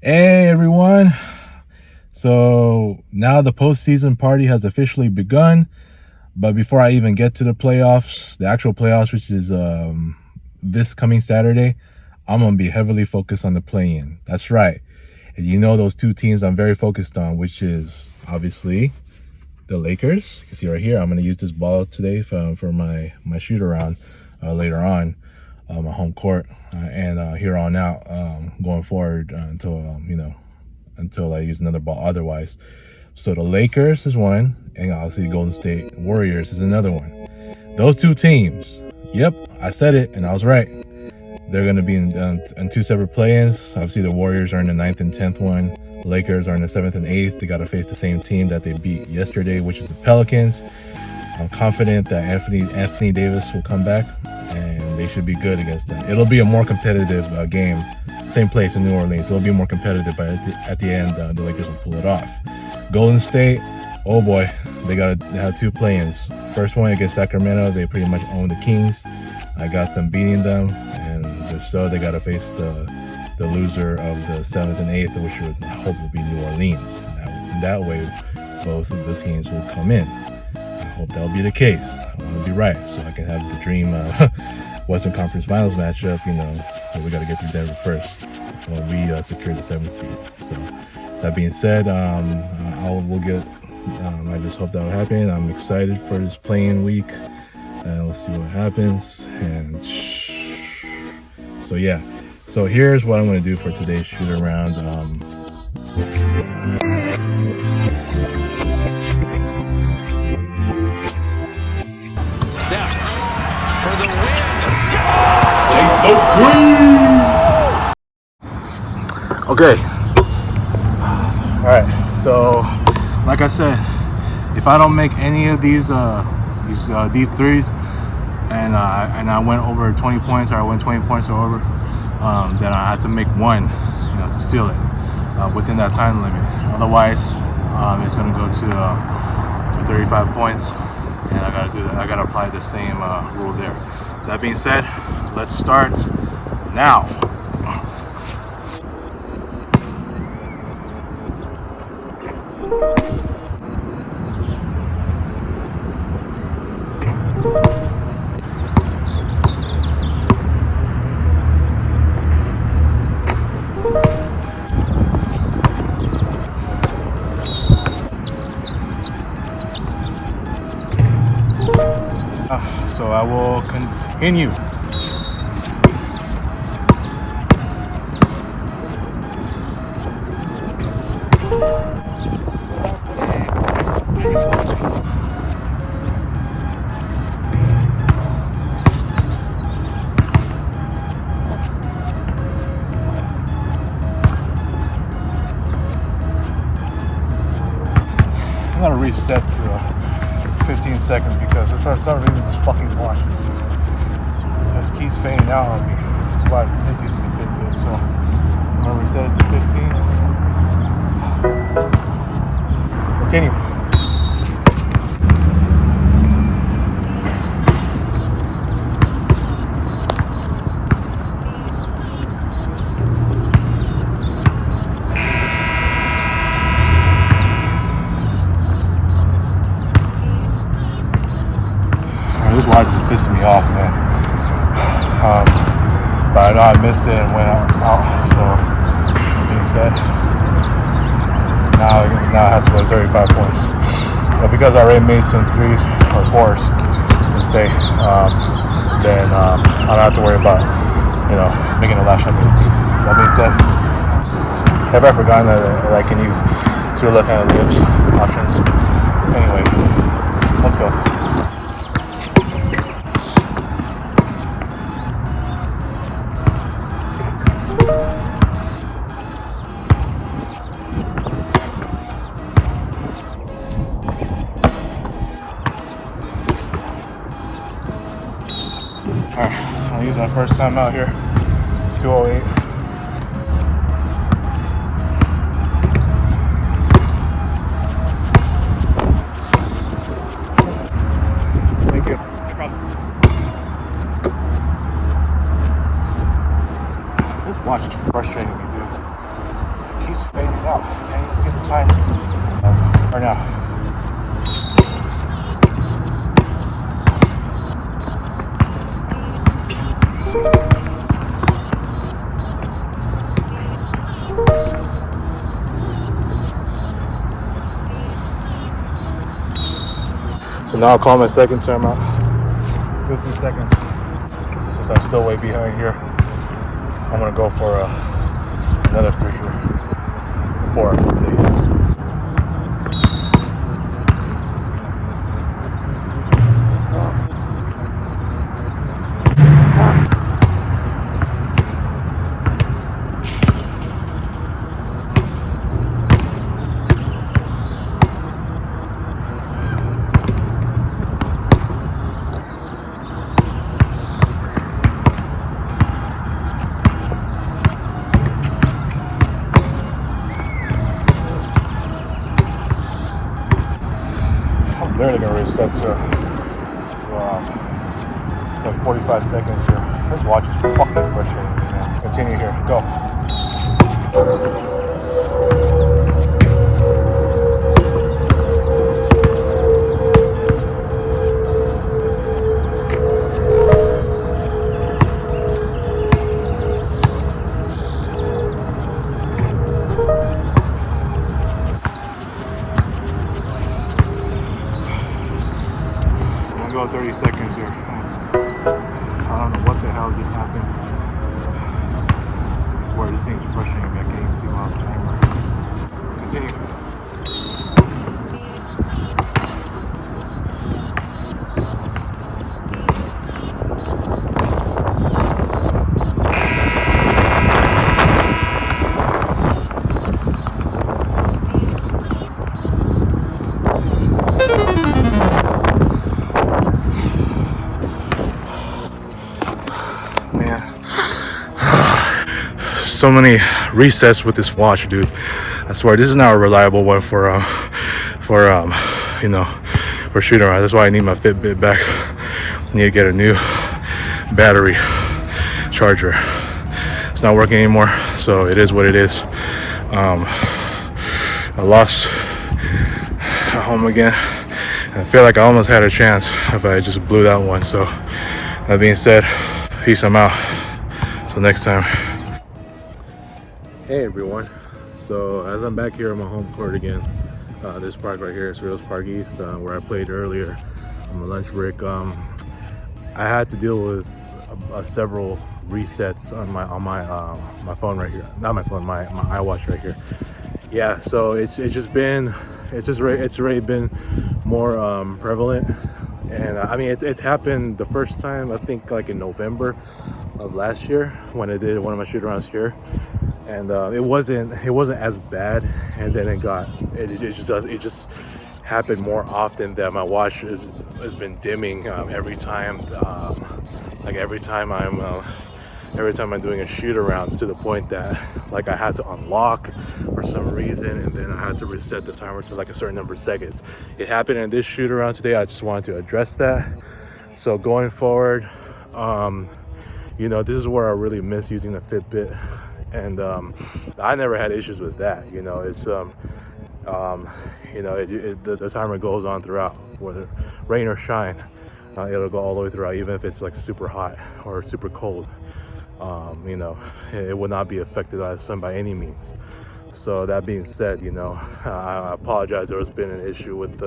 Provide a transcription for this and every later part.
Hey everyone. So now the postseason party has officially begun. But before I even get to the playoffs, the actual playoffs, which is this coming Saturday, I'm going to be heavily focused on the play-in. That's right. And you know those two teams I'm very focused on, which is obviously the Lakers. You can see right here, I'm going to use this ball today for my shoot-around later on. My home court and here on out going forward until I use another ball otherwise. So the Lakers is one, and obviously Golden State Warriors is another one. Those two teams, yep, I said it and I was right. They're going to be in two separate play-ins. Obviously the Warriors are in the 9th and 10th one. The Lakers are in the 7th and 8th. They got to face the same team that they beat yesterday, which is the Pelicans. I'm confident that Anthony Davis will come back, and they should be good against them. It'll be a more competitive game. Same place in New Orleans. It'll be more competitive, but at the end, the Lakers will pull it off. Golden State, oh boy, they have two play-ins. First one against Sacramento, they pretty much own the Kings. I got them beating them, and if so, they got to face the loser of the 7th and 8th, which I hope will be New Orleans. That way, both of the teams will come in. I hope that'll be the case. I want to be right, so I can have the dream Western Conference Finals matchup. So we got to get through Denver first when we secure the 7th seed. So that being said, we'll get. I just hope that will happen. I'm excited for this playing week, and we'll see what happens. And so yeah. So here's what I'm going to do for today's shoot around. Steph for the win. Okay. All right. So, like I said, if I don't make any of these deep threes, and I went over 20 points, or I went 20 points or over, then I had to make one, to seal it within that time limit. Otherwise, it's going to go to 35 points, and I got to do that. I got to apply the same rule there. That being said, let's start now. So I will continue. I'm gonna reset to 15 seconds because for some reason this fucking watch just keeps fading out on me. That's why this used to be good, so I'm gonna reset it to 15. Continue. This watch is pissing me off, man. But I know I missed it and went out. So, that being said, now it has to go to 35 points. But because I already made some threes or fours, let's say, then I don't have to worry about, making a last shot for the three. That being said, have I forgotten that I can use two left-handed layups options? Anyway, let's go. Alright, I'll use my first time out here. 208. Thank you. No problem. This watch is frustrating me, dude. So now I'll call my second timeout. 50 seconds. Since I'm still way behind here, I'm gonna go for another 3 here before I can say it. I'm literally gonna reset to like 45 seconds here. This watch is fucking frustrating, man. Continue here. Go. I'm gonna go 30 seconds here. I don't know what the hell just happened. I swear this thing's frustrating me. I can't even see my timer. Continue. Man, so many resets with this watch, dude. I swear this is not a reliable one for Shootaround. That's why I need my Fitbit back. I need to get a new battery charger. It's not working anymore, so it is what it is. I lost at home again. I feel like I almost had a chance, but I just blew that one. So that being said, peace, I'm out. Till next time. Hey everyone. So as I'm back here on my home court again, this park right here, Cerritos Park East, where I played earlier on my lunch break, I had to deal with several resets on my phone right here. Not my phone, my iWatch right here. Yeah, so it's already been more prevalent, and I mean it's happened the first time I think like in November of last year when I did one of my shoot-arounds here, and it wasn't as bad, and then it just happened more often that my watch has been dimming every time every time I'm doing a shoot around, to the point that like I had to unlock for some reason, and then I had to reset the timer to like a certain number of seconds. It happened in this shoot around today. I just wanted to address that. So going forward, this is where I really miss using the Fitbit, and I never had issues with that. It's the timer goes on throughout, whether rain or shine. It'll go all the way throughout, even if it's like super hot or super cold. It will not be affected by the sun by any means. So that being said, I apologize. There has been an issue with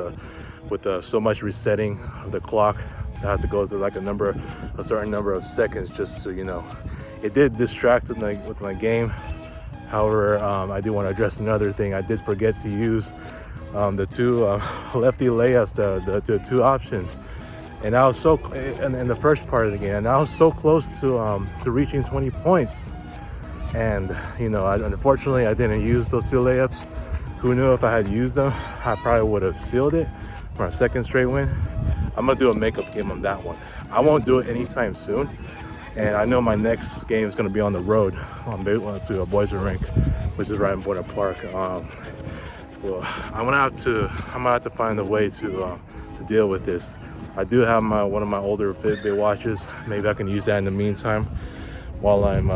so much resetting of the clock. I had to go through like a certain number of seconds just to, it did distract with my game. However, I do want to address another thing. I did forget to use the two lefty layups, the two options. And I was so in the first part of the game, and I was so close to reaching 20 points. And unfortunately, I didn't use those two layups. Who knew if I had used them, I probably would have sealed it for a second straight win. I'm gonna do a makeup game on that one. I won't do it anytime soon. And I know my next game is gonna be on the road to a boys' rink, which is right in Buena Park. I'm gonna have to find a way to deal with this. I do have one of my older Fitbit watches. Maybe I can use that in the meantime while I'm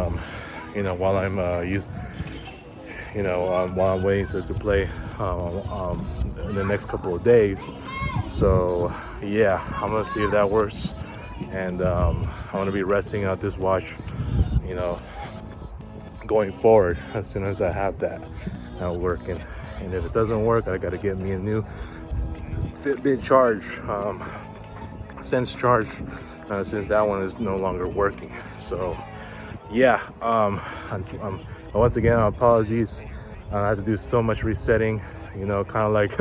waiting to play in the next couple of days. So yeah, I'm gonna see if that works, and I'm gonna be resting out this watch, going forward as soon as I have that working. And if it doesn't work, I gotta get me a new Fitbit charge, Sense charge, since that one is no longer working. So yeah, once again, apologies. I had to do so much resetting, you know, kind of like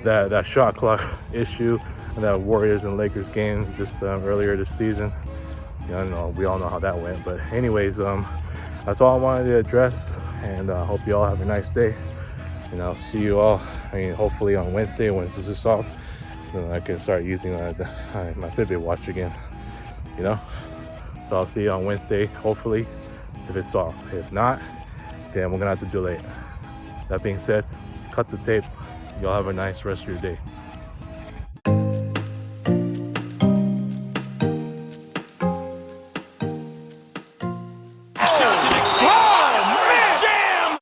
that shot clock issue, that Warriors and Lakers game just earlier this season. You know, we all know how that went. But anyways, that's all I wanted to address, and hope you all have a nice day. And I'll see you all, I mean, hopefully on Wednesday, once this is off, then I can start using my Fitbit watch again, you know? So I'll see you on Wednesday, hopefully, if it's off. If not, then we're gonna have to delay it. That being said, cut the tape. Y'all have a nice rest of your day.